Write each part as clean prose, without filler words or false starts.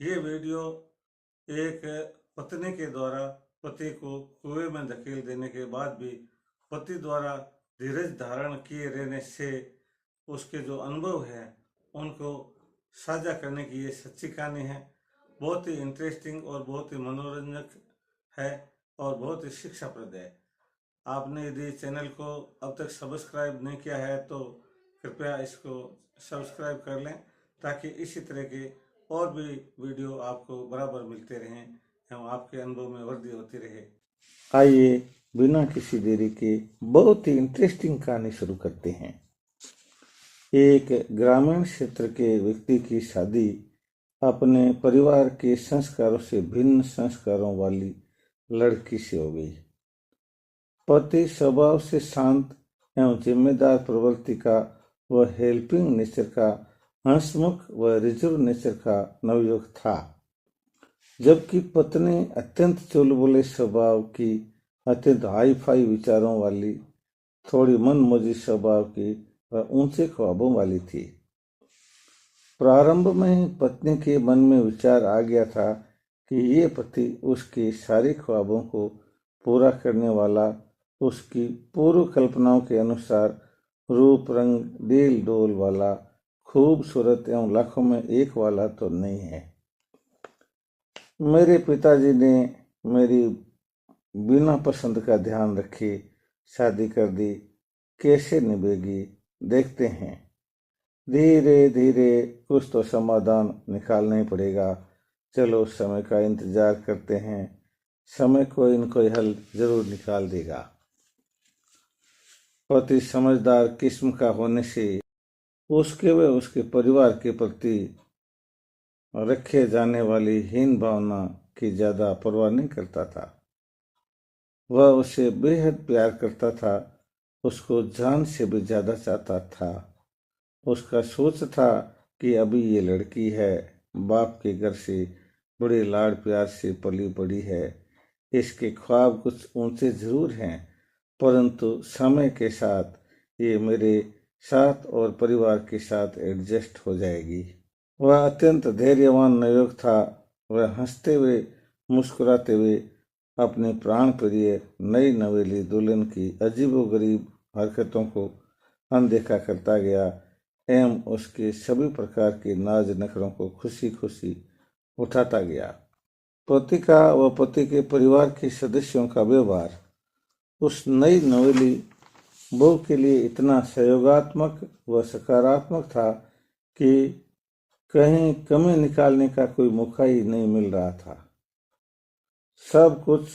ये वीडियो एक पत्नी के द्वारा पति को कुएं में धकेल देने के बाद भी पति द्वारा धीरज धारण किए रहने से उसके जो अनुभव है उनको साझा करने की ये सच्ची कहानी है। बहुत ही इंटरेस्टिंग और बहुत ही मनोरंजक है और बहुत ही शिक्षाप्रद है। आपने यदि चैनल को अब तक सब्सक्राइब नहीं किया है तो कृपया इसको सब्सक्राइब कर लें ताकि इसी तरह के और भी वीडियो आपको बराबर मिलते रहें एवं आपके अनुभव में वृद्धि होती रहे। आइए बिना किसी देरी के बहुत ही इंटरेस्टिंग कहानी शुरू करते हैं। एक ग्रामीण क्षेत्र के व्यक्ति की शादी अपने परिवार के संस्कारों से भिन्न संस्कारों वाली लड़की से हो गई। पति स्वभाव से शांत एवं जिम्मेदार प्रवृत्ति का व हेल्पिंग नेचर का, हंसमुख व रिजर्व नेचर का नवयुवक था, जबकि पत्नी अत्यंत चुलबुले स्वभाव की, अत्यंत हाई फाई विचारों वाली, थोड़ी मनमोजी स्वभाव की व ऊंचे ख्वाबों वाली थी। प्रारंभ में ही पत्नी के मन में विचार आ गया था कि ये पति उसके सारे ख्वाबों को पूरा करने वाला, उसकी पूर्व कल्पनाओं के अनुसार रूप रंग डील डोल वाला, खूबसूरत एवं लाखों में एक वाला तो नहीं है। मेरे पिताजी ने मेरी बिना पसंद का ध्यान रखे शादी कर दी, कैसे निभेगी देखते हैं। धीरे धीरे कुछ तो समाधान निकालना ही पड़ेगा। चलो समय का इंतजार करते हैं, समय कोई न कोई हल जरूर निकाल देगा। पति समझदार किस्म का होने से उसके व उसके परिवार के प्रति रखे जाने वाली हीन भावना की ज्यादा परवाह नहीं करता था। वह उसे बेहद प्यार करता था, उसको जान से भी ज्यादा चाहता था। उसका सोच था कि अभी ये लड़की है, बाप के घर से बड़े लाड़ प्यार से पली बड़ी है, इसके ख्वाब कुछ ऊंचे जरूर हैं, परंतु समय के साथ ये मेरे साथ और परिवार के साथ एडजस्ट हो जाएगी। वह अत्यंत धैर्यवान नवयुवक था। वह हंसते हुए मुस्कुराते हुए अपने प्राण प्रिय नई नवेली दुल्हन की अजीबोगरीब हरकतों को अनदेखा करता गया एवं उसके सभी प्रकार के नाज नखरों को खुशी खुशी उठाता गया। पति का व पति के परिवार के सदस्यों का व्यवहार उस नई नवेली बहू के लिए इतना सहयोगात्मक व सकारात्मक था कि कहीं कमी निकालने का कोई मौका ही नहीं मिल रहा था। सब कुछ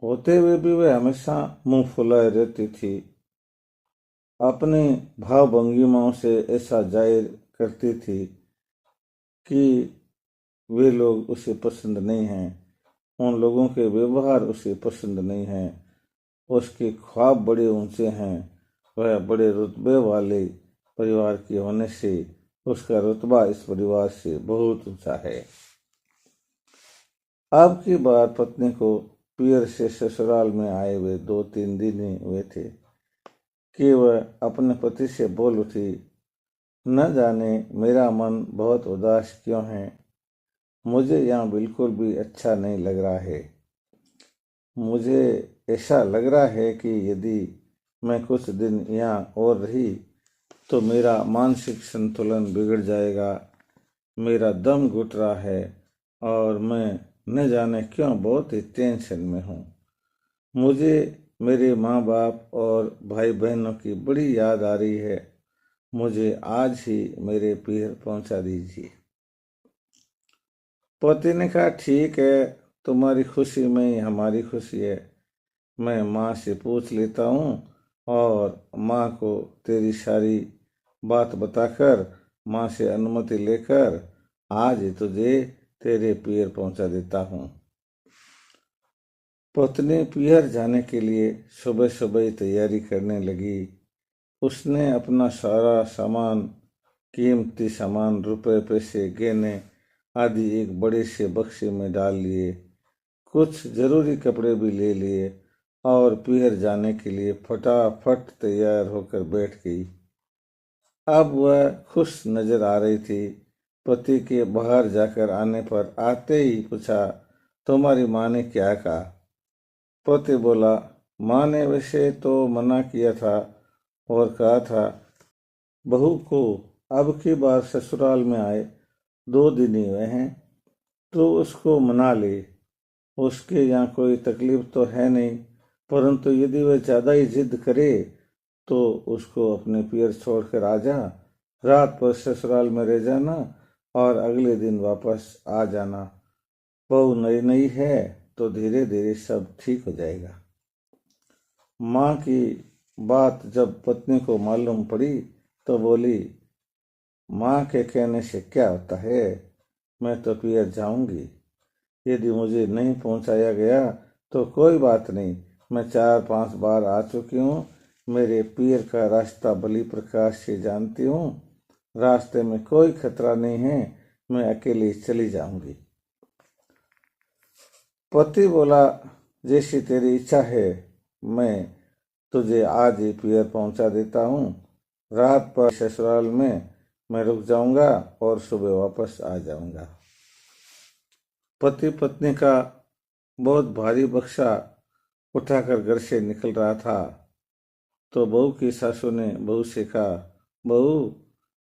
होते हुए भी वह हमेशा मुंह फुलाए रहती थी। अपने भाव भंगिमाओं से ऐसा जाहिर करती थी कि वे लोग उसे पसंद नहीं हैं, उन लोगों के व्यवहार उसे पसंद नहीं हैं, उसके ख्वाब बड़े ऊंचे हैं, वह बड़े रुतबे वाले परिवार के होने से उसका रुतबा इस परिवार से बहुत ऊंचा है। अब की बार पत्नी को पियर से ससुराल में आए हुए 2-3 दिन ही हुए थे कि वह अपने पति से बोल उठी, न जाने मेरा मन बहुत उदास क्यों है, मुझे यहाँ बिल्कुल भी अच्छा नहीं लग रहा है। मुझे ऐसा लग रहा है कि यदि मैं कुछ दिन यहाँ और रही तो मेरा मानसिक संतुलन बिगड़ जाएगा। मेरा दम घुट रहा है और मैं न जाने क्यों बहुत ही टेंशन में हूँ। मुझे मेरे माँ बाप और भाई बहनों की बड़ी याद आ रही है। मुझे आज ही मेरे पीर पहुंचा दीजिए। पति ने कहा, ठीक है, तुम्हारी खुशी में ही हमारी खुशी है। मैं माँ से पूछ लेता हूँ और माँ को तेरी सारी बात बताकर माँ से अनुमति लेकर आज ही तुझे तेरे पीर पहुंचा देता हूँ। पत्नी पीहर जाने के लिए सुबह सुबह ही तैयारी करने लगी। उसने अपना सारा सामान, कीमती सामान, रुपए पैसे गहने आदि एक बड़े से बक्से में डाल लिए। कुछ जरूरी कपड़े भी ले लिए और पीहर जाने के लिए फटाफट तैयार होकर बैठ गई। अब वह खुश नजर आ रही थी। पति के बाहर जाकर आने पर आते ही पूछा, तुम्हारी माँ ने क्या कहा? पति बोला, माँ ने वैसे तो मना किया था और कहा था बहू को अब की बार ससुराल में आए 2 दिन ही हुए हैं तो उसको मना ले, उसके यहाँ कोई तकलीफ तो है नहीं, परंतु यदि वह ज्यादा ही जिद करे तो उसको अपने पियर छोड़कर आ जा, रात भर ससुराल में रह जाना और अगले दिन वापस आ जाना। बहू नई नई है तो धीरे धीरे सब ठीक हो जाएगा। माँ की बात जब पत्नी को मालूम पड़ी तो बोली, माँ के कहने से क्या होता है, मैं तो पियर जाऊंगी। यदि मुझे नहीं पहुंचाया गया तो कोई बात नहीं, मैं 4-5 बार आ चुकी हूँ, मेरे पियर का रास्ता भली प्रकाश से जानती हूँ, रास्ते में कोई खतरा नहीं है, मैं अकेली चली जाऊंगी। पति बोला, जैसी तेरी इच्छा है, मैं तुझे आज ही पियर पहुंचा देता हूँ, रात पर ससुराल में मैं रुक जाऊंगा और सुबह वापस आ जाऊंगा। पति पत्नी का बहुत भारी बक्सा उठाकर घर से निकल रहा था तो बहू की सासू ने बहू से कहा, बहू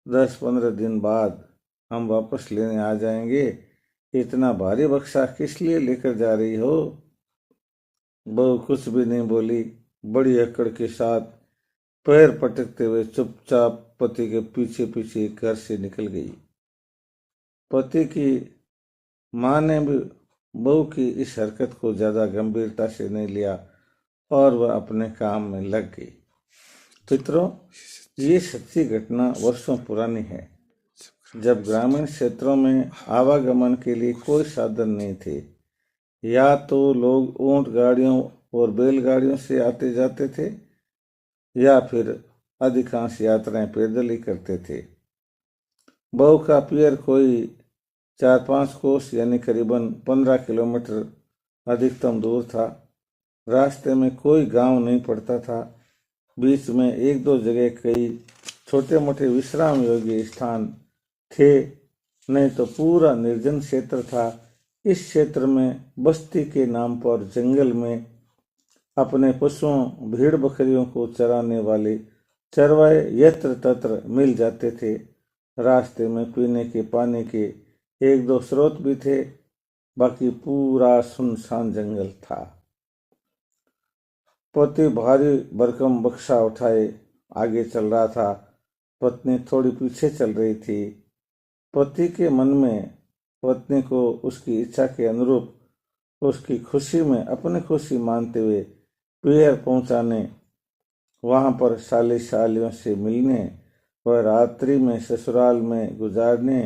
10-15 दिन बाद हम वापस लेने आ जाएंगे, इतना भारी बक्सा किस लिए लेकर जा रही हो? बहू कुछ भी नहीं बोली, बड़ी अकड़ के साथ पैर पटकते हुए चुपचाप पति के पीछे पीछे घर से निकल गई। पति की माँ ने भी बहू की इस हरकत को ज्यादा गंभीरता से नहीं लिया और वह अपने काम में लग गई। मित्रों, ये सच्ची घटना वर्षों पुरानी है, जब ग्रामीण क्षेत्रों में आवागमन के लिए कोई साधन नहीं थे, या तो लोग ऊंट गाड़ियों और बैलगाड़ियों से आते जाते थे या फिर अधिकांश यात्राएं पैदल ही करते थे। बहू का पियर कोई 4-5 कोस यानी करीबन 15 किलोमीटर अधिकतम दूर था। रास्ते में कोई गांव नहीं पड़ता था, बीच में 1-2 जगह कई छोटे मोटे विश्राम योग्य स्थान थे, नहीं तो पूरा निर्जन क्षेत्र था। इस क्षेत्र में बस्ती के नाम पर जंगल में अपने पशुओं भेड़ बकरियों को चराने वाले चरवाहे यत्र तत्र मिल जाते थे। रास्ते में पीने के पानी के 1-2 स्रोत भी थे, बाकी पूरा सुनसान जंगल था। पति भारी भरकम बक्सा उठाए आगे चल रहा था, पत्नी थोड़ी पीछे चल रही थी। पति के मन में पत्नी को उसकी इच्छा के अनुरूप उसकी खुशी में अपनी खुशी मानते हुए पियर पहुंचाने, वहां पर साली सालियों से मिलने व रात्रि में ससुराल में गुजारने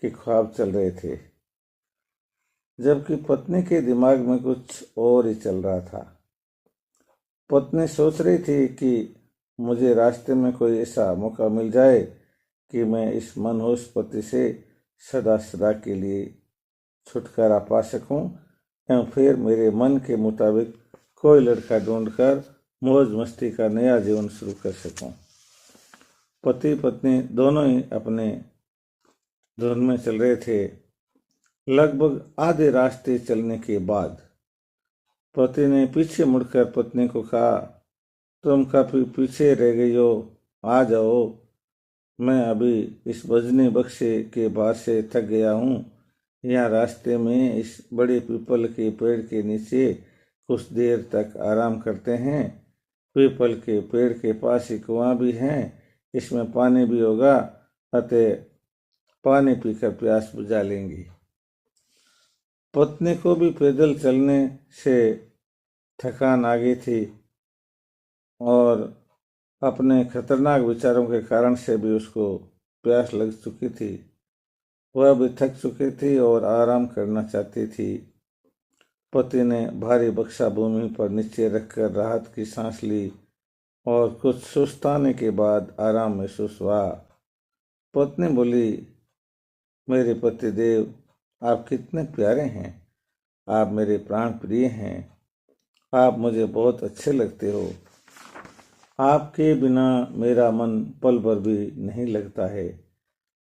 के ख्वाब चल रहे थे, जबकि पत्नी के दिमाग में कुछ और ही चल रहा था। पत्नी सोच रही थी कि मुझे रास्ते में कोई ऐसा मौका मिल जाए कि मैं इस मनहूस पति से सदा सदा के लिए छुटकारा पा सकूं एवं फिर मेरे मन के मुताबिक कोई लड़का ढूंढकर मौज मस्ती का नया जीवन शुरू कर सकूं। पति पत्नी दोनों ही अपने धुन में चल रहे थे। लगभग आधे रास्ते चलने के बाद पति ने पीछे मुड़कर पत्नी को कहा, तुम काफी पीछे रह गई हो, आ जाओ, मैं अभी इस वजनी बक्से के भार से थक गया हूँ। यहाँ रास्ते में इस बड़े पीपल के पेड़ के नीचे कुछ देर तक आराम करते हैं। पीपल के पेड़ के पास ही कुआं भी है, इसमें पानी भी होगा, अतः पानी पीकर प्यास बुझा लेंगी। पत्नी को भी पैदल चलने से थकान आ गई थी और अपने खतरनाक विचारों के कारण से भी उसको प्यास लग चुकी थी। वह भी थक चुकी थी और आराम करना चाहती थी। पति ने भारी बक्सा भूमि पर नीचे रखकर राहत की सांस ली और कुछ सुस्ताने के बाद आराम महसूस हुआ। पत्नी बोली, मेरे पति देव, आप कितने प्यारे हैं, आप मेरे प्राण प्रिय हैं, आप मुझे बहुत अच्छे लगते हो, आपके बिना मेरा मन पल भर भी नहीं लगता है,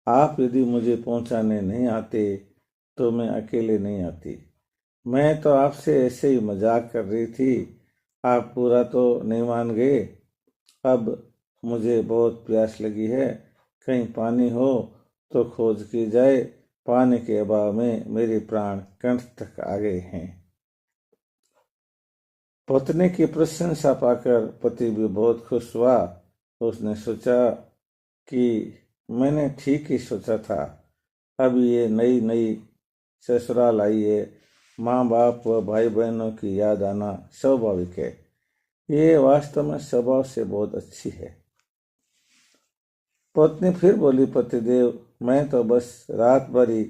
आप यदि मुझे पहुंचाने नहीं आते तो मैं अकेले नहीं आती। मैं तो आपसे ऐसे ही मजाक कर रही थी, आप पूरा तो नहीं मान गए। अब मुझे बहुत प्यास लगी है, कहीं पानी हो तो खोज की जाए। पानी के अभाव में मेरे प्राण कंठ तक आ गए हैं। पत्नी की प्रशंसा पाकर पति भी बहुत खुश हुआ। उसने सोचा कि मैंने ठीक ही सोचा था। अब ये नई नई ससुराल आई है, माँ बाप व भाई बहनों की याद आना स्वाभाविक है। ये वास्तव में स्वभाव से बहुत अच्छी है। पत्नी फिर बोली, पतिदेव मैं तो बस रात भर ही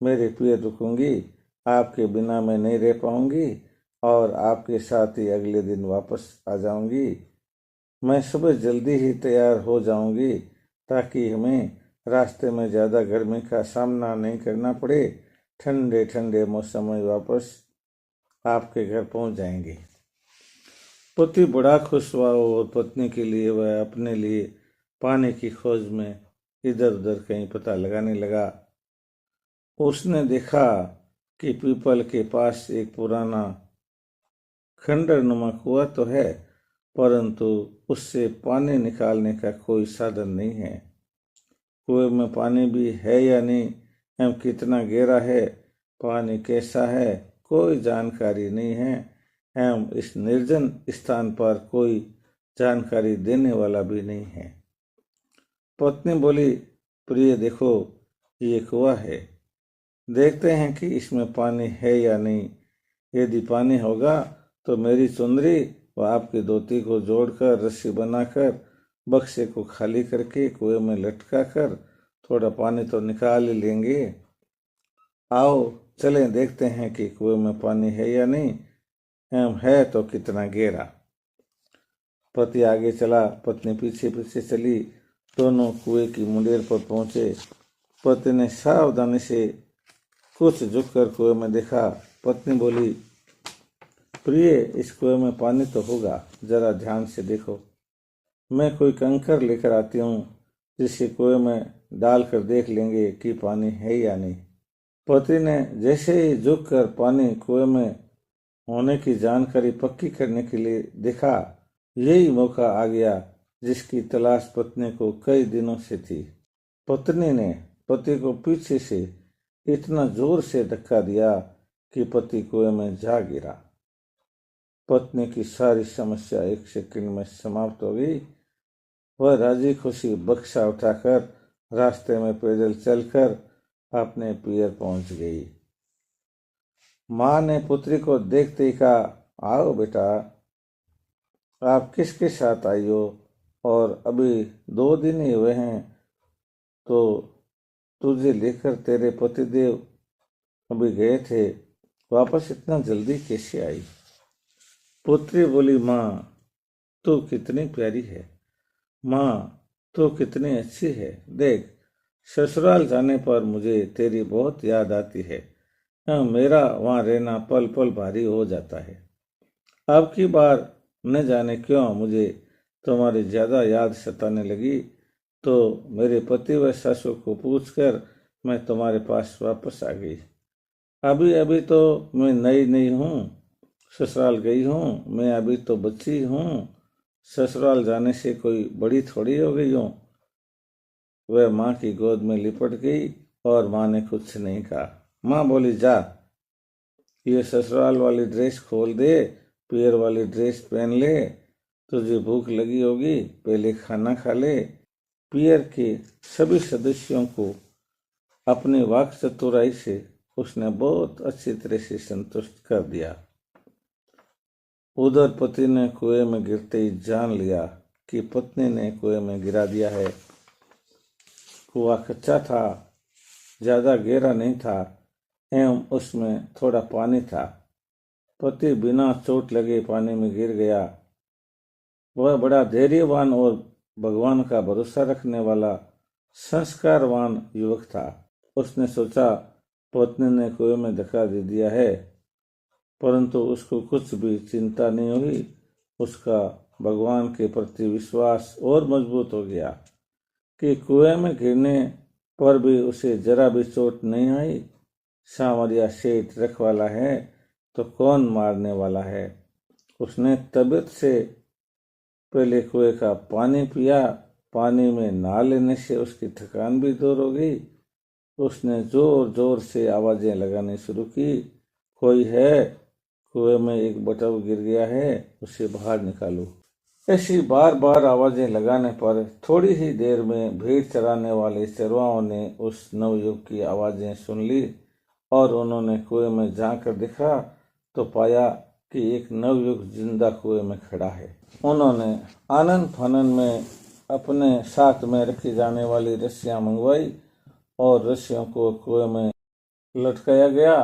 मेरे पिए रुकूंगी, आपके बिना मैं नहीं रह पाऊंगी और आपके साथ ही अगले दिन वापस आ जाऊंगी। मैं सुबह जल्दी ही तैयार हो जाऊंगी ताकि हमें रास्ते में ज़्यादा गर्मी का सामना नहीं करना पड़े। ठंडे ठंडे मौसम में वापस आपके घर पहुंच जाएंगे। पति बड़ा खुश हुआ और पत्नी के लिए वह अपने लिए पानी की खोज में इधर उधर कहीं पता लगाने लगा। उसने देखा कि पीपल के पास एक पुराना खंडर नुमा कुआं तो है, परंतु उससे पानी निकालने का कोई साधन नहीं है। कुएं में पानी भी है या नहीं, एवं कितना गहरा है, पानी कैसा है, कोई जानकारी नहीं है। एवं इस निर्जन स्थान पर कोई जानकारी देने वाला भी नहीं है। पत्नी बोली, प्रिय देखो ये कुआं है, देखते हैं कि इसमें पानी है या नहीं। यदि पानी होगा तो मेरी चुंदरी व आपकी धोती को जोड़कर रस्सी बनाकर बक्से को खाली करके कुएं में लटका कर थोड़ा पानी तो निकाल ही लेंगे। आओ चलें देखते हैं कि कुएं में पानी है या नहीं, एवं है तो कितना गहरा। पति आगे चला, पत्नी पीछे पीछे चली। दोनों कुएं की मुंडेर पर पहुंचे। पति ने सावधानी से कुछ झुककर कुएं में देखा। पत्नी बोली, प्रिय इस कुएं में पानी तो होगा, जरा ध्यान से देखो। मैं कोई कंकर लेकर आती हूँ, जिसे कुएं में डालकर देख लेंगे कि पानी है या नहीं। पति ने जैसे ही झुककर पानी कुएं में होने की जानकारी पक्की करने के लिए देखा, यही मौका आ गया जिसकी तलाश पत्नी को कई दिनों से थी। पत्नी ने पति को पीछे से इतना जोर से धक्का दिया कि पति कुएं में जा गिरा। पत्नी की सारी समस्या एक सेकंड में समाप्त हो गई। वह राजी खुशी बक्सा उठाकर रास्ते में पैदल चलकर अपने पियर पहुंच गई। माँ ने पुत्री को देखते ही कहा, आओ बेटा, आप किसके साथ आई हो? और अभी 2 दिन ही हुए हैं तो तुझे लेकर तेरे पतिदेव अभी गए थे, वापस इतना जल्दी कैसे आई? पुत्री बोली, माँ तू कितनी प्यारी है, माँ तू कितनी अच्छी है। देख, ससुराल जाने पर मुझे तेरी बहुत याद आती है। मेरा वहाँ रहना पल पल भारी हो जाता है। अब की बार न जाने क्यों मुझे तुम्हारी ज्यादा याद सताने लगी, तो मेरे पति व सासू को पूछकर मैं तुम्हारे पास वापस आ गई। अभी अभी तो मैं नई नई हूँ, ससुराल गई हूँ, मैं अभी तो बच्ची हूँ, ससुराल जाने से कोई बड़ी थोड़ी हो गई हूँ। वह माँ की गोद में लिपट गई और माँ ने कुछ नहीं कहा। माँ बोली, जा ये ससुराल वाली ड्रेस खोल दे, पियर वाली ड्रेस पहन ले, तुझे भूख लगी होगी, पहले खाना खा ले। पियर के सभी सदस्यों को अपनी वाक चतुराई से उसने बहुत अच्छी तरह से संतुष्ट कर दिया। उधर पति ने कुएं में गिरते ही जान लिया कि पत्नी ने कुएं में गिरा दिया है। कुआं कच्चा था, ज्यादा गहरा नहीं था, एवं उसमें थोड़ा पानी था। पति बिना चोट लगे पानी में गिर गया। वह बड़ा धैर्यवान और भगवान का भरोसा रखने वाला संस्कारवान युवक था। उसने सोचा, पत्नी ने कुएं में धक्का दे दिया है, परंतु उसको कुछ भी चिंता नहीं हुई। उसका भगवान के प्रति विश्वास और मजबूत हो गया कि कुएं में गिरने पर भी उसे जरा भी चोट नहीं आई। सांवरिया सेठ रखवाला है तो कौन मारने वाला है। उसने तबीयत से पहले कुएं का पानी पिया। पानी में नहा लेने से उसकी थकान भी दूर हो गई। उसने जोर जोर से आवाजें लगानी शुरू की। कोई है, कुएं में एक बटुआ गिर गया है, उसे बाहर निकालो। ऐसी बार बार आवाजें लगाने पर थोड़ी ही देर में भेड़ चराने वाले चरवाहों ने उस नवयुवक की आवाजें सुन ली और उन्होंने कुएं में झांककर देखा तो पाया कि एक नवयुवक जिंदा कुएं में खड़ा है। उन्होंने आनन फानन में अपने साथ में रखी जाने वाली रस्सियां मंगवाई और रस्सियों को कुएं में लटकाया गया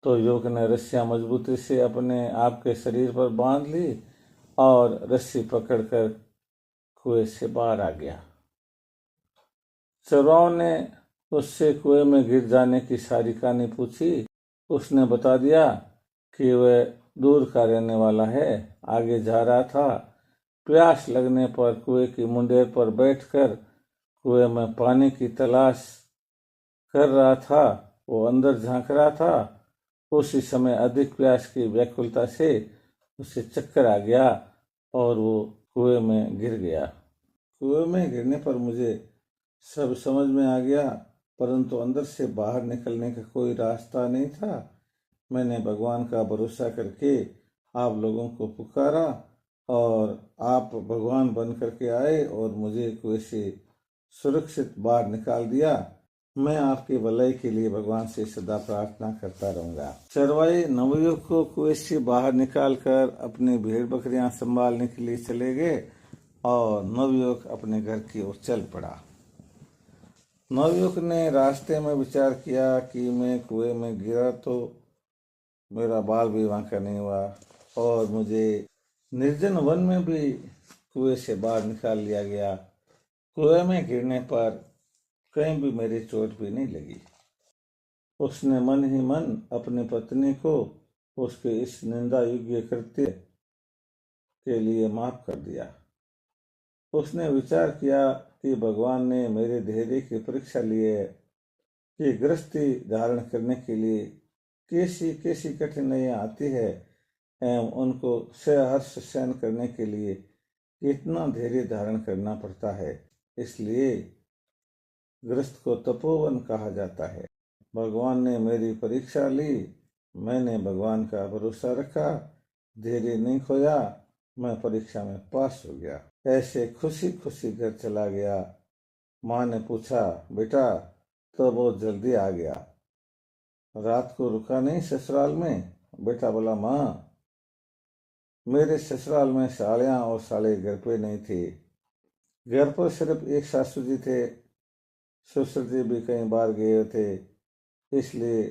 तो युवक ने रस्सियां मजबूती से अपने आप के शरीर पर बांध ली और रस्सी पकड़कर कुएं से बाहर आ गया। चरवाहों ने उससे कुएं में गिर जाने की सारी कहानी पूछी। उसने बता दिया कि वह दूर का रहने वाला है, आगे जा रहा था। प्यास लगने पर कुएं की मुंडेर पर बैठकर कुएं में पानी की तलाश कर रहा था। वो अंदर झांक रहा था। उसी समय अधिक प्यास की व्याकुलता से उसे चक्कर आ गया और वो कुएं में गिर गया। कुएं में गिरने पर मुझे सब समझ में आ गया, परंतु अंदर से बाहर निकलने का कोई रास्ता नहीं था। मैंने भगवान का भरोसा करके आप लोगों को पुकारा और आप भगवान बन करके आए और मुझे कुएं से सुरक्षित बाहर निकाल दिया। मैं आपकी भलाई के लिए भगवान से सदा प्रार्थना करता रहूंगा। चरवाहे नवयुवक को कुएं से बाहर निकालकर अपनी भेड़ बकरियां संभालने के लिए चले गए और नवयुवक अपने घर की ओर चल पड़ा। नवयुवक ने रास्ते में विचार किया कि मैं कुएं में गिरा तो मेरा बाल भी वांका नहीं हुआ और मुझे निर्जन वन में भी कुएं से बाहर निकाल लिया गया। कुएं में गिरने पर कहीं भी मेरी चोट भी नहीं लगी। उसने मन ही मन अपनी पत्नी को उसके इस निंदा योग्य कृत्य के लिए माफ कर दिया। उसने विचार किया कि भगवान ने मेरे धैर्य की परीक्षा ली है कि गृहस्थी धारण करने के लिए कैसी कैसी कठिनाइयां आती है एवं उनको सहर्ष सहन करने के लिए कितना धैर्य धारण करना पड़ता है। इसलिए गृहस्थ को तपोवन कहा जाता है। भगवान ने मेरी परीक्षा ली। मैंने भगवान का भरोसा रखा, धैर्य नहीं खोया, मैं परीक्षा में पास हो गया। ऐसे खुशी खुशी घर चला गया। माँ ने पूछा, बेटा तो बहुत जल्दी आ गया, रात को रुका नहीं ससुराल में? बेटा बोला, माँ मेरे ससुराल में सालियाँ और साले घर पे नहीं थे। घर पर सिर्फ एक सासू जी थे। ससुर जी भी कई बार गए थे, इसलिए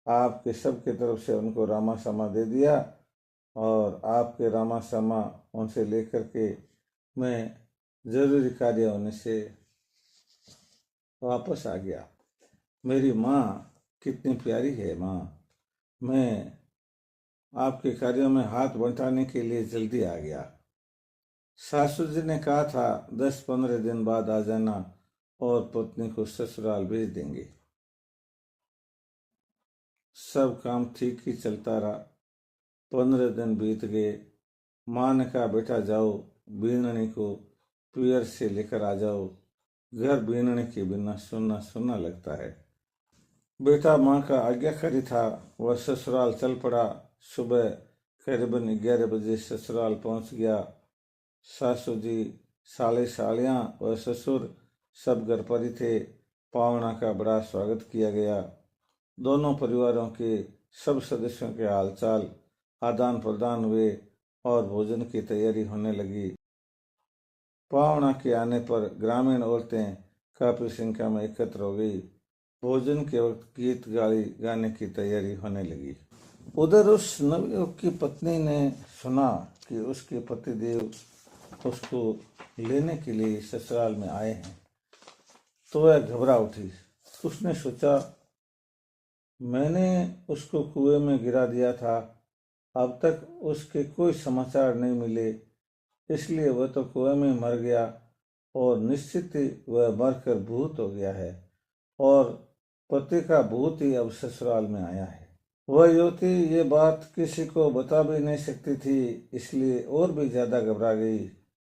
आपके सबके तरफ से उनको रामा सामा दे दिया और आपके रामा सामा उनसे लेकर के मैं जरूरी कार्य होने से वापस आ गया। मेरी माँ कितनी प्यारी है माँ। मैं आपके कार्यों में हाथ बंटाने के लिए जल्दी आ गया। सासू जी ने कहा था 10-15 दिन बाद आ जाना और पत्नी को ससुराल भेज देंगे। सब काम ठीक ही चलता रहा। 15 दिन बीत गए। माँ ने कहा, बेटा जाओ बीननी को पियर से लेकर आ जाओ, घर बीनने के बिना सुनना सुनना लगता है। बेटा माँ का आज्ञाकारी था, वह ससुराल चल पड़ा। सुबह करीबन 11 बजे ससुराल पहुंच गया। सासू जी, साले सालियाँ व ससुर सब घर पर ही थे। पावना का बड़ा स्वागत किया गया। दोनों परिवारों के सब सदस्यों के हालचाल आदान प्रदान हुए और भोजन की तैयारी होने लगी। पावना के आने पर ग्रामीण औरतें काफी संख्या में एकत्र हो गई। भोजन के वक्त गीत गाने की तैयारी होने लगी। उधर उस नवयुवक की पत्नी ने सुना कि उसके पतिदेव उसको लेने के लिए ससुराल में आए हैं, तो वह घबरा उठी। उसने सोचा, मैंने उसको कुएं में गिरा दिया था, अब तक उसके कोई समाचार नहीं मिले, इसलिए वह तो कुएं में मर गया और निश्चित ही वह मरकर भूत हो गया है और पति का भूत ही अब ससुराल में आया है। वह युवती ये बात किसी को बता भी नहीं सकती थी, इसलिए और भी ज्यादा घबरा गई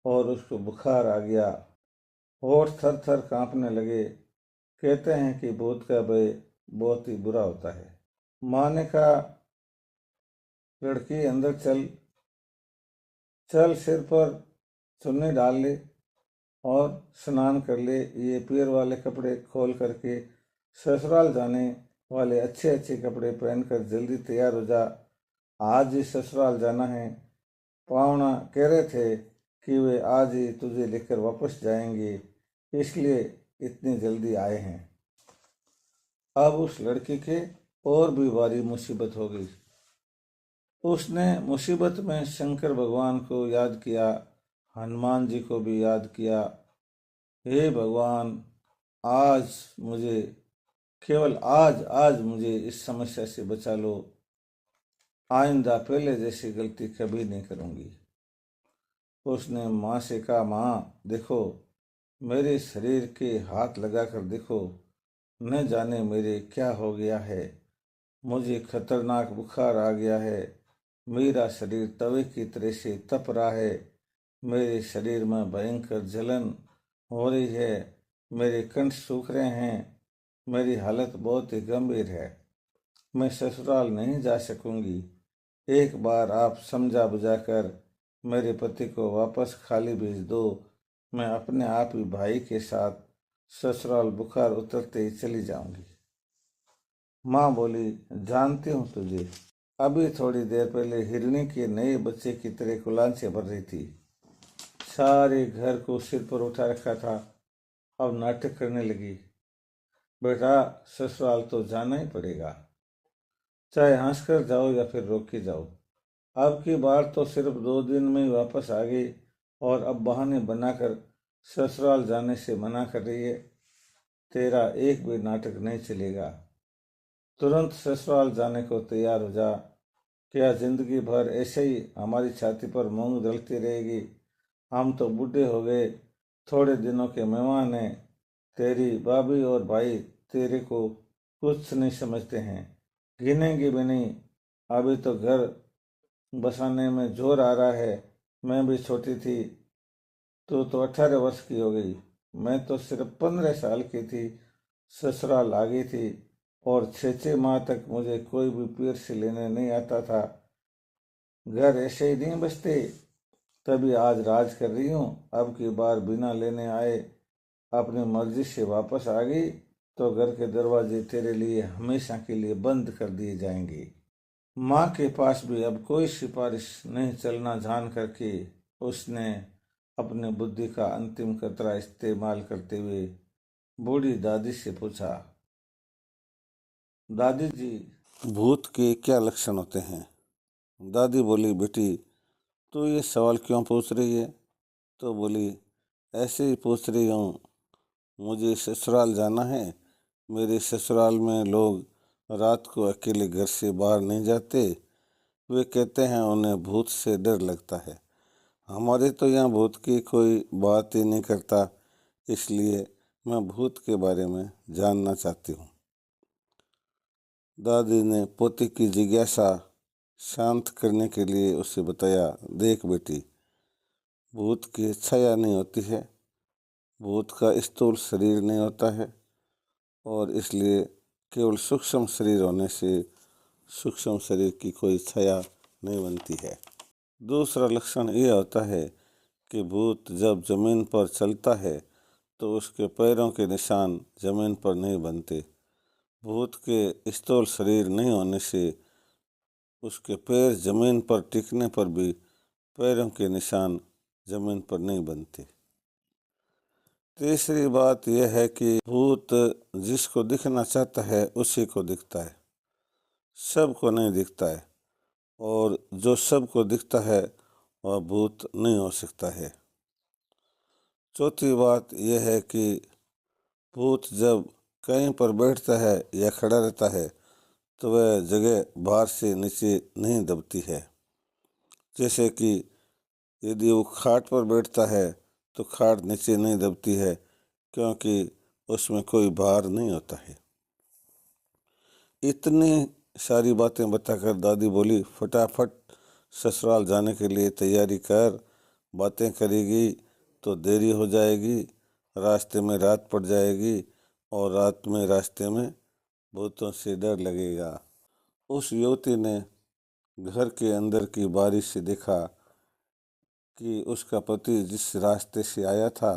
और उसको बुखार आ गया, होठ थर थर कांपने लगे। कहते हैं कि भूत का भय बहुत ही बुरा होता है। माँ ने कहा, लड़की अंदर चल, चल सिर पर चुन्नी डाल ले और स्नान कर ले। ये पैर वाले कपड़े खोल करके ससुराल जाने वाले अच्छे अच्छे कपड़े पहनकर जल्दी तैयार हो जा, आज ही ससुराल जाना है। पावना कह रहे थे कि वे आज ही तुझे लेकर वापस जाएंगे, इसलिए इतनी जल्दी आए हैं। अब उस लड़की के और भी भारी मुसीबत हो गई। उसने मुसीबत में शंकर भगवान को याद किया, हनुमान जी को भी याद किया। हे भगवान, आज मुझे, केवल आज आज मुझे इस समस्या से बचा लो। आइंदा पहले जैसी गलती कभी नहीं करूंगी। उसने माँ से कहा, माँ देखो, मेरे शरीर के हाथ लगाकर देखो, न जाने मेरे क्या हो गया है। मुझे खतरनाक बुखार आ गया है। मेरा शरीर तवे की तरह से तप रहा है। मेरे शरीर में भयंकर जलन हो रही है। मेरे कंठ सूख रहे हैं। मेरी हालत बहुत ही गंभीर है। मैं ससुराल नहीं जा सकूंगी। एक बार आप समझा बुझाकर मेरे पति को वापस खाली भेज दो। मैं अपने आप ही भाई के साथ ससुराल बुखार उतरते ही चली जाऊंगी। माँ बोली, जानती हूँ तुझे। अभी थोड़ी देर पहले हिरणी के नए बच्चे की तरह कुलांचे भर रही थी। सारे घर को सिर पर उठा रखा था। अब नाटक करने लगी। बेटा, ससुराल तो जाना ही पड़ेगा, चाहे हंसकर जाओ या फिर रोक के जाओ। अब की बार तो सिर्फ 2 दिन में ही वापस आ गई और अब बहाने बनाकर ससुराल जाने से मना कर रही है। तेरा एक भी नाटक नहीं चलेगा। तुरंत ससुराल जाने को तैयार हो जा। क्या जिंदगी भर ऐसे ही हमारी छाती पर मूंग दलती रहेगी? हम तो बूढ़े हो गए, थोड़े दिनों के मेहमान हैं। तेरी भाभी और भाई तेरे को कुछ नहीं समझते हैं, गिनेंगे भी नहीं। अभी तो घर बसाने में जोर आ रहा है। मैं भी छोटी थी, तो 18 वर्ष की हो गई। मैं तो सिर्फ 15 साल की थी, ससुराल आ गई थी और 6 माह तक मुझे कोई भी पैर से लेने नहीं आता था। घर ऐसे ही नहीं बसते, तभी आज राज कर रही हूँ। अब की बार बिना लेने आए अपनी मर्जी से वापस आ गई तो घर के दरवाजे तेरे लिए हमेशा के लिए बंद कर दिए जाएंगे। माँ के पास भी अब कोई सिफारिश नहीं चलना जान करके उसने अपने बुद्धि का अंतिम कतरा इस्तेमाल करते हुए बूढ़ी दादी से पूछा, दादी जी, भूत के क्या लक्षण होते हैं? दादी बोली, बेटी तू ये सवाल क्यों पूछ रही है? तो बोली, ऐसे ही पूछ रही हूँ। मुझे ससुराल जाना है। मेरे ससुराल में लोग रात को अकेले घर से बाहर नहीं जाते। वे कहते हैं उन्हें भूत से डर लगता है। हमारे तो यहाँ भूत की कोई बात ही नहीं करता, इसलिए मैं भूत के बारे में जानना चाहती हूँ। दादी ने पोती की जिज्ञासा शांत करने के लिए उसे बताया, देख बेटी, भूत की छाया नहीं होती है। भूत का स्थूल शरीर नहीं होता है और इसलिए केवल सूक्ष्म शरीर होने से सूक्ष्म शरीर की कोई छाया नहीं बनती है। दूसरा लक्षण यह होता है कि भूत जब जमीन पर चलता है तो उसके पैरों के निशान जमीन पर नहीं बनते। भूत के स्थूल शरीर नहीं होने से उसके पैर जमीन पर टिकने पर भी पैरों के निशान जमीन पर नहीं बनते। तीसरी बात यह है कि भूत जिसको दिखना चाहता है उसी को दिखता है, सबको नहीं दिखता है, और जो सबको दिखता है वह भूत नहीं हो सकता है। चौथी बात यह है कि भूत जब कहीं पर बैठता है या खड़ा रहता है तो वह जगह बाहर से नीचे नहीं दबती है। जैसे कि यदि वो खाट पर बैठता है तो खाट नीचे नहीं दबती है, क्योंकि उसमें कोई भार नहीं होता है। इतनी सारी बातें बताकर दादी बोली, फटाफट ससुराल जाने के लिए तैयारी कर, बातें करेगी तो देरी हो जाएगी, रास्ते में रात पड़ जाएगी और रात में रास्ते में भूतों से डर लगेगा। उस युवती ने घर के अंदर की बारिश से देखा कि उसका पति जिस रास्ते से आया था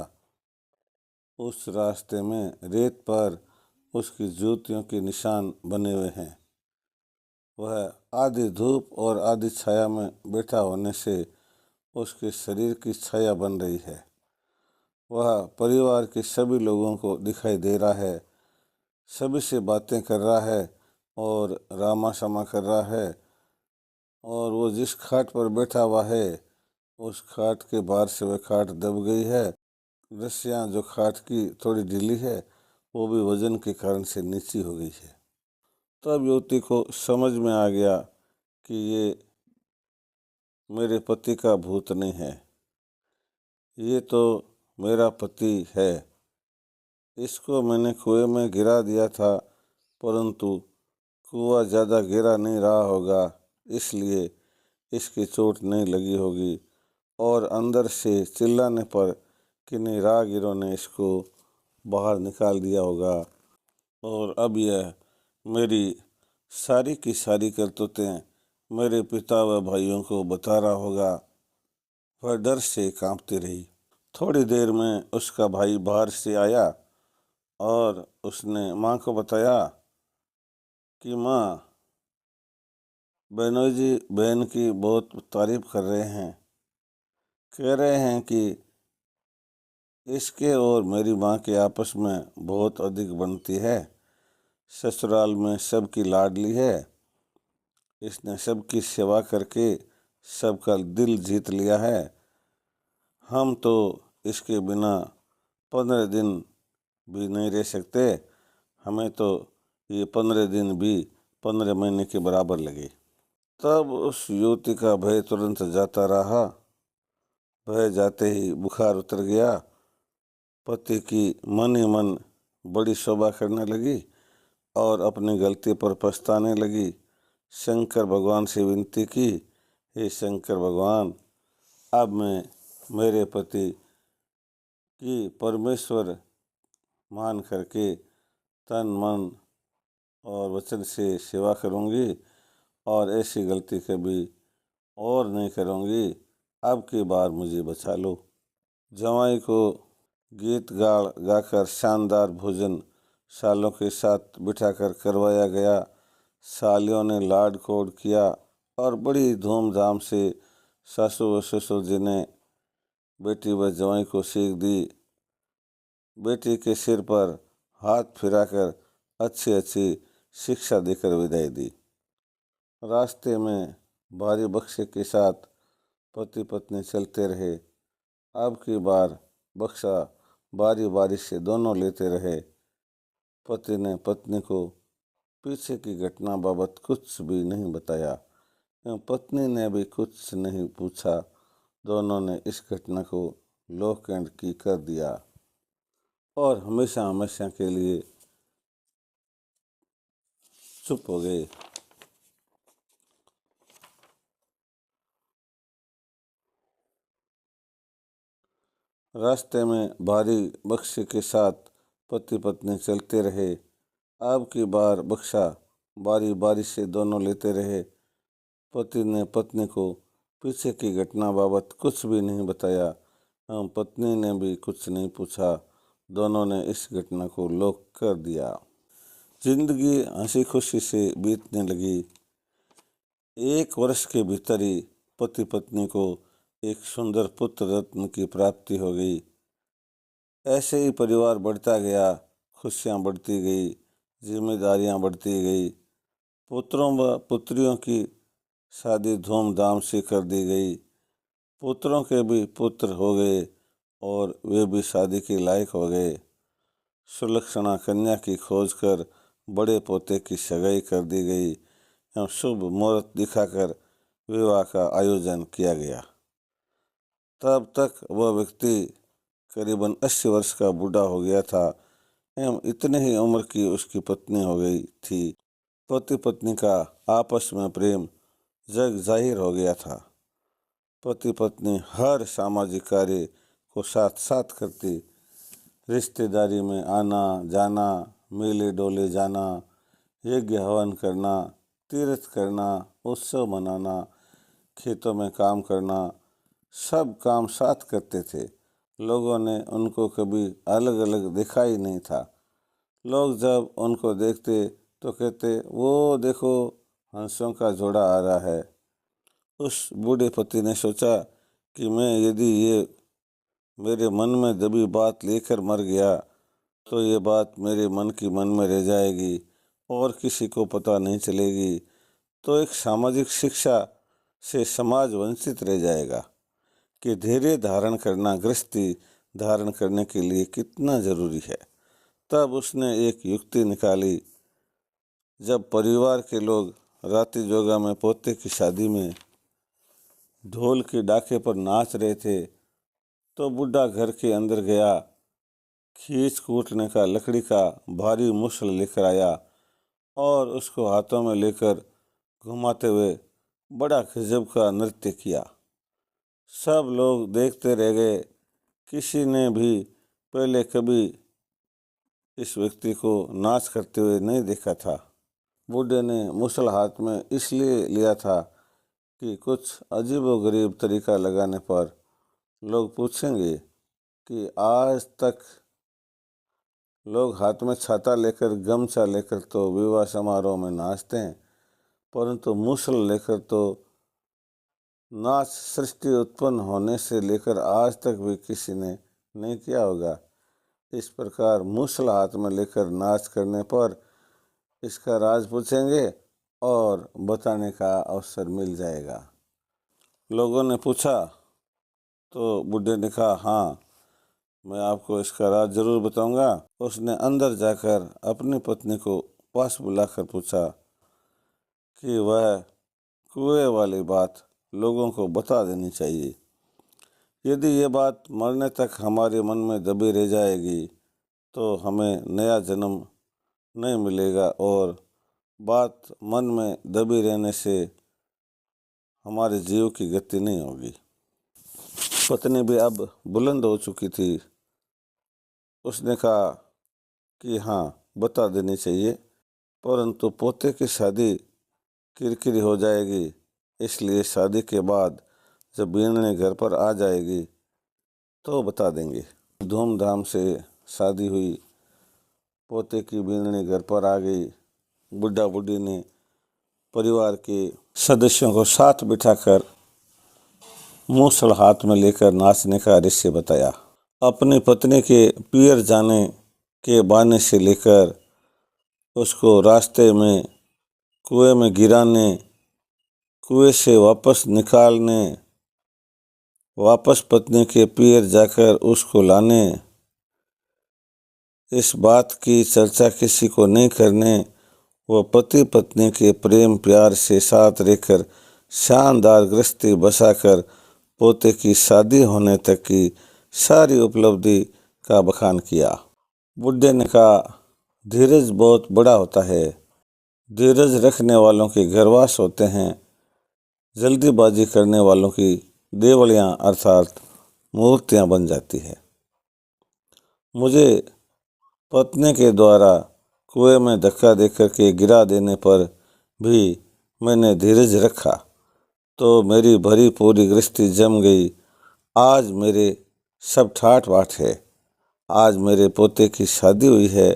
उस रास्ते में रेत पर उसकी जूतियों के निशान बने हुए हैं। वह आधी धूप और आधी छाया में बैठा होने से उसके शरीर की छाया बन रही है। वह परिवार के सभी लोगों को दिखाई दे रहा है, सभी से बातें कर रहा है और रामा शमा कर रहा है। और वो जिस खाट पर बैठा हुआ है उस खाट के बाहर से वह खाट दब गई है। रस्सियाँ जो खाट की थोड़ी ढीली है वो भी वजन के कारण से नीची हो गई है। तब युवती को समझ में आ गया कि ये मेरे पति का भूत नहीं है, ये तो मेरा पति है। इसको मैंने कुएं में गिरा दिया था, परंतु कुआं ज़्यादा गिरा नहीं रहा होगा, इसलिए इसकी चोट नहीं लगी होगी और अंदर से चिल्लाने पर किन्हीं राहगीरों ने इसको बाहर निकाल दिया होगा और अब यह मेरी सारी की सारी करतूतें मेरे पिता व भाइयों को बता रहा होगा। वह डर से कांपती रही। थोड़ी देर में उसका भाई बाहर से आया और उसने माँ को बताया कि माँ, बहनोई जी बहन की बहुत तारीफ कर रहे हैं, कह रहे हैं कि इसके और मेरी माँ के आपस में बहुत अधिक बनती है। ससुराल में सबकी लाडली है, इसने सबकी सेवा करके सबका दिल जीत लिया है। हम तो इसके बिना 15 दिन भी नहीं रह सकते, हमें तो ये 15 दिन भी 15 महीने के बराबर लगे। तब उस युवती का भय तुरंत जाता रहा। भय जाते ही बुखार उतर गया। पति की मन ही मन बड़ी शोभा करने लगी और अपनी गलती पर पछताने लगी। शंकर भगवान से विनती की, हे शंकर भगवान, अब मैं मेरे पति की परमेश्वर मान करके तन मन और वचन से सेवा करूंगी और ऐसी गलती कभी और नहीं करूंगी। अब की बार मुझे बचा लो। जवाई को गीत गाकर शानदार भोजन सालों के साथ बिठाकर करवाया गया। सालियों ने लाड कोड किया और बड़ी धूमधाम से सासू व ससुर जी ने बेटी व जवाई को सीख दी। बेटी के सिर पर हाथ फिराकर अच्छी अच्छी शिक्षा देकर विदाई दी। रास्ते में भारी बक्से के साथ पति पत्नी चलते रहे। अब की बार बक्सा बारी बारी से दोनों लेते रहे। पति ने पत्नी को पीछे की घटना बाबत कुछ भी नहीं बताया एवं पत्नी ने भी कुछ नहीं पूछा। दोनों ने इस घटना को लॉक एंड की कर दिया और हमेशा हमेशा के लिए चुप हो गए। रास्ते में भारी बक्से के साथ पति पत्नी चलते रहे। अब की बार बक्सा बारी बारी से दोनों लेते रहे। पति ने पत्नी को पीछे की घटना बाबत कुछ भी नहीं बताया एवं पत्नी ने भी कुछ नहीं पूछा। दोनों ने इस घटना को लॉक कर दिया। जिंदगी हंसी खुशी से बीतने लगी। 1 वर्ष के भीतर ही पति पत्नी को एक सुंदर पुत्र रत्न की प्राप्ति हो गई। ऐसे ही परिवार बढ़ता गया, खुशियाँ बढ़ती गई, जिम्मेदारियाँ बढ़ती गई। पुत्रों व पुत्रियों की शादी धूमधाम से कर दी गई। पुत्रों के भी पुत्र हो गए और वे भी शादी के लायक हो गए। सुलक्षणा कन्या की खोज कर बड़े पोते की सगाई कर दी गई एवं शुभ मुहूर्त दिखाकर विवाह का आयोजन किया गया। तब तक वह व्यक्ति करीबन 80 वर्ष का बूढ़ा हो गया था एवं इतने ही उम्र की उसकी पत्नी हो गई थी। पति पत्नी का आपस में प्रेम जग जाहिर हो गया था। पति पत्नी हर सामाजिक कार्य को साथ साथ करती, रिश्तेदारी में आना जाना, मेले डोले जाना, यज्ञ हवन करना, तीर्थ करना, उत्सव मनाना, खेतों में काम करना, सब काम साथ करते थे। लोगों ने उनको कभी अलग अलग देखा ही नहीं था। लोग जब उनको देखते तो कहते, वो देखो हंसों का जोड़ा आ रहा है। उस बूढ़े पति ने सोचा कि मैं यदि ये मेरे मन में दबी बात लेकर मर गया तो ये बात मेरे मन की मन में रह जाएगी और किसी को पता नहीं चलेगी, तो एक सामाजिक शिक्षा से समाज वंचित रह जाएगा कि धैर्य धारण करना गृहस्थी धारण करने के लिए कितना जरूरी है। तब उसने एक युक्ति निकाली। जब परिवार के लोग रात्रि जोगा में पोते की शादी में ढोल के डाके पर नाच रहे थे तो बूढ़ा घर के अंदर गया, खींच कूटने का लकड़ी का भारी मुसल लेकर आया और उसको हाथों में लेकर घुमाते हुए बड़ा गजब का नृत्य किया। सब लोग देखते रह गए। किसी ने भी पहले कभी इस व्यक्ति को नाच करते हुए नहीं देखा था। बूढ़े ने मुसल हाथ में इसलिए लिया था कि कुछ अजीबोगरीब तरीका लगाने पर लोग पूछेंगे कि आज तक लोग हाथ में छाता लेकर गमछा लेकर तो विवाह समारोह में नाचते हैं, परंतु मुसल लेकर तो नाच सृष्टि उत्पन्न होने से लेकर आज तक भी किसी ने नहीं किया होगा। इस प्रकार मुसल हाथ में लेकर नाच करने पर इसका राज पूछेंगे और बताने का अवसर मिल जाएगा। लोगों ने पूछा तो बूढ़े ने कहा, हाँ, मैं आपको इसका राज जरूर बताऊंगा। उसने अंदर जाकर अपनी पत्नी को पास बुलाकर पूछा कि वह कुएं वाली बात लोगों को बता देनी चाहिए। यदि ये बात मरने तक हमारे मन में दबी रह जाएगी तो हमें नया जन्म नहीं मिलेगा और बात मन में दबी रहने से हमारे जीव की गति नहीं होगी। पत्नी भी अब बुलंद हो चुकी थी। उसने कहा कि हाँ, बता देनी चाहिए, परंतु पोते की शादी किरकिरी हो जाएगी, इसलिए शादी के बाद जब बीनने घर पर आ जाएगी तो बता देंगे। धूमधाम से शादी हुई। पोते की बीननी घर पर आ गई। बुढ़ा बुढ़ी ने परिवार के सदस्यों को साथ बिठाकर मूसल हाथ में लेकर नाचने का रहस्य बताया। अपनी पत्नी के पियर जाने के बहाने से लेकर उसको रास्ते में कुएं में गिराने, कुएं से वापस निकालने, वापस पत्नी के पियर जाकर उसको लाने, इस बात की चर्चा किसी को नहीं करने, वह पति पत्नी के प्रेम प्यार से साथ रहकर शानदार गृहस्थी बसाकर पोते की शादी होने तक की सारी उपलब्धि का बखान किया। बुढ़े ने कहा, धीरज बहुत बड़ा होता है। धीरज रखने वालों के घरवास होते हैं। जल्दीबाजी करने वालों की देवलियाँ अर्थात मूर्तियाँ बन जाती है। मुझे पत्नी के द्वारा कुएं में धक्का देकर के गिरा देने पर भी मैंने धीरज रखा तो मेरी भरी पूरी गृहस्थी जम गई। आज मेरे सब ठाठ बाट है। आज मेरे पोते की शादी हुई है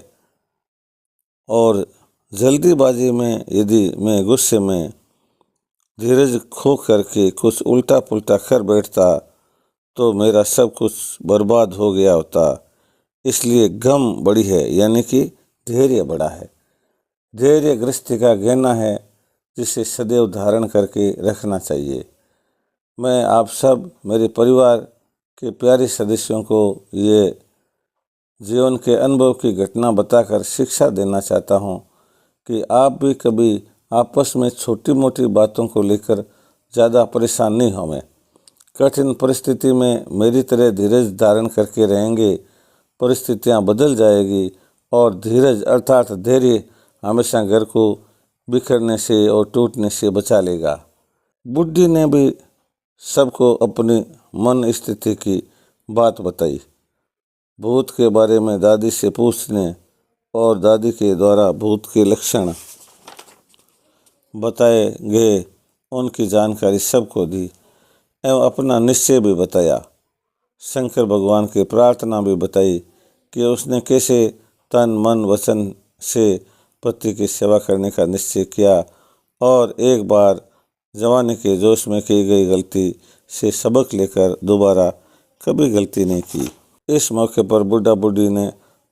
और जल्दीबाजी में यदि मैं गुस्से में धीरज खो करके कुछ उल्टा पुल्टा कर बैठता तो मेरा सब कुछ बर्बाद हो गया होता। इसलिए गम बड़ी है, यानी कि धैर्य बड़ा है। धैर्य गृहस्थी का गहना है जिसे सदैव धारण करके रखना चाहिए। मैं आप सब मेरे परिवार के प्यारे सदस्यों को ये जीवन के अनुभव की घटना बताकर शिक्षा देना चाहता हूँ कि आप भी कभी आपस में छोटी मोटी बातों को लेकर ज़्यादा परेशान नहीं होवें। कठिन परिस्थिति में मेरी तरह धीरज धारण करके रहेंगे, परिस्थितियां बदल जाएगी और धीरज अर्थात धैर्य हमेशा घर को बिखरने से और टूटने से बचा लेगा। बुढ़ी ने भी सबको अपनी मन स्थिति की बात बताई। भूत के बारे में दादी से पूछने और दादी के द्वारा भूत के लक्षण बताए गए उनकी जानकारी सबको दी एवं अपना निश्चय भी बताया। शंकर भगवान की प्रार्थना भी बताई कि उसने कैसे तन मन वचन से पति की सेवा करने का निश्चय किया और एक बार जवानी के जोश में की गई गलती से सबक लेकर दोबारा कभी गलती नहीं की। इस मौके पर बुढ़ा बुढ़ी ने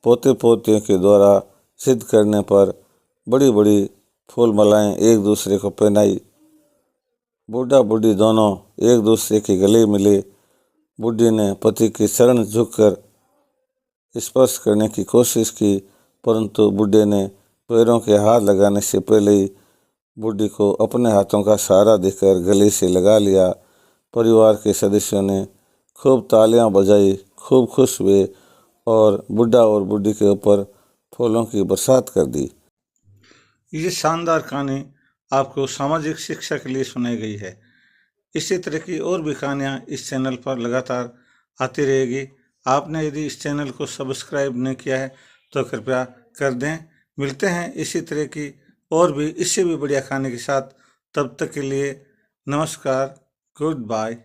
पोते पोतियों के द्वारा सिद्ध करने पर बड़ी बड़ी फूल मालाएं एक दूसरे को पहनाई। बुढ़ा बुढ़ी दोनों एक दूसरे के गले मिले। बुढ़ी ने पति के चरण झुककर स्पर्श करने की कोशिश की, परंतु बुढ़े ने पैरों के हाथ लगाने से पहले ही बुढ़ी को अपने हाथों का सहारा देकर गले से लगा लिया। परिवार के सदस्यों ने खूब तालियां बजाई, खूब खुश हुए और बुढ़ा और बुढ़ी के ऊपर फूलों की बरसात कर दी। ये शानदार कहानी आपको सामाजिक शिक्षा के लिए सुनाई गई है। इसी तरह की और भी कहानियाँ इस चैनल पर लगातार आती रहेगी। आपने यदि इस चैनल को सब्सक्राइब नहीं किया है तो कृपया कर दें। मिलते हैं इसी तरह की और भी इससे भी बढ़िया कहानी के साथ। तब तक के लिए नमस्कार, गुड बाय।